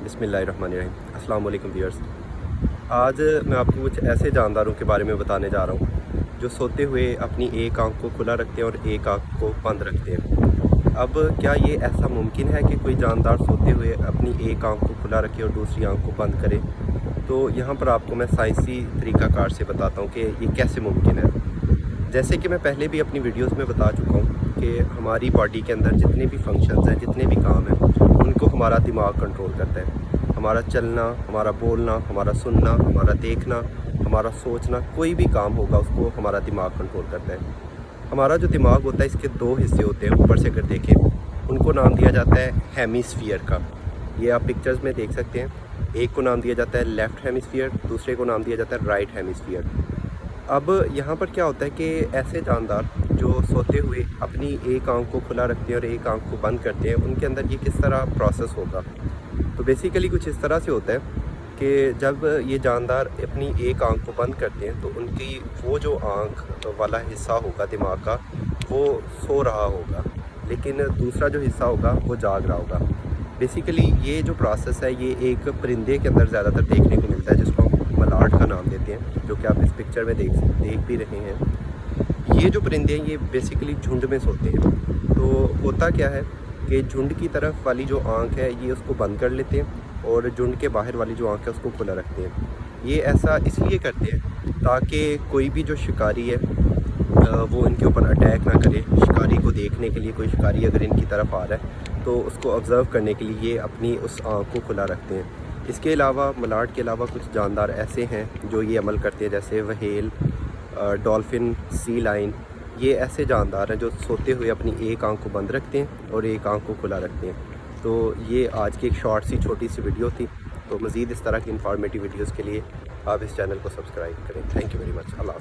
बिस्मिल्लाहिर्रहमानिर्रहीम। अस्सलाम वालेकुम व्यूअर्स। आज मैं आपको कुछ ऐसे जानदारों के बारे में बताने जा रहा हूँ जो सोते हुए अपनी एक आंख को खुला रखते हैं और एक आंख को बंद रखते हैं। अब क्या ये ऐसा मुमकिन है कि कोई जानदार सोते हुए अपनी एक आंख को खुला रखे और दूसरी आंख को बंद करे? तो यहाँ पर आपको मैं साइंसी तरीक़ाकार से बताता हूँ कि ये कैसे मुमकिन है। जैसे कि मैं पहले भी अपनी वीडियोस में बता चुका हूँ कि हमारी बॉडी के अंदर जितने भी फंक्शंस हैं, जितने भी काम हैं, उनको हमारा दिमाग कंट्रोल करता है। हमारा चलना, हमारा बोलना, हमारा सुनना, हमारा देखना, हमारा सोचना, कोई भी काम होगा उसको हमारा दिमाग कंट्रोल करता है। हमारा जो दिमाग होता है इसके दो हिस्से होते हैं, ऊपर से अगर देखें उनको नाम दिया जाता है हेमिस्फीयर का। ये आप पिक्चर्स में देख सकते हैं। एक को नाम दिया जाता है लेफ़्ट हेमिस्फीयर, दूसरे को नाम दिया जाता है राइट हेमिस्फीयर। अब यहाँ पर क्या होता है कि ऐसे जानदार जो सोते हुए अपनी एक आंख को खुला रखते हैं और एक आंख को बंद करते हैं, उनके अंदर ये किस तरह प्रोसेस होगा। तो बेसिकली कुछ इस तरह से होता है कि जब ये जानदार अपनी एक आंख को बंद करते हैं तो उनकी वो जो आंख वाला हिस्सा होगा दिमाग का, वो सो रहा होगा, लेकिन दूसरा जो हिस्सा होगा वो जाग रहा होगा। बेसिकली ये जो प्रोसेस है ये एक परिंदे के अंदर ज़्यादातर देखने को मिलता है, जिसको हम मलाट का नाम देते हैं, जो कि आप इस पिक्चर में देख भी रहे हैं। ये जो परिंदे हैं ये बेसिकली झुंड में सोते हैं। तो होता क्या है कि झुंड की तरफ वाली जो आंख है ये उसको बंद कर लेते हैं और झुंड के बाहर वाली जो आंख है उसको खुला रखते हैं। ये ऐसा इसलिए करते हैं ताकि कोई भी जो शिकारी है वो इनके ऊपर अटैक ना करे। शिकारी को देखने के लिए, कोई शिकारी अगर इनकी तरफ आ रहा है तो उसको ऑब्ज़र्व करने के लिए ये अपनी उस आंख को खुला रखते हैं। इसके अलावा मलाट के अलावा कुछ जानदार ऐसे हैं जो ये अमल करते हैं, जैसे व्हेल, डॉल्फिन, सी लाइन। ये ऐसे जानदार हैं जो सोते हुए अपनी एक आंख को बंद रखते हैं और एक आंख को खुला रखते हैं। तो ये आज की एक शॉर्ट सी छोटी सी वीडियो थी। तो मज़ीद इस तरह की इंफॉर्मेटिव वीडियोज़ के लिए आप इस चैनल को सब्सक्राइब करें। Thank you very much. Allah.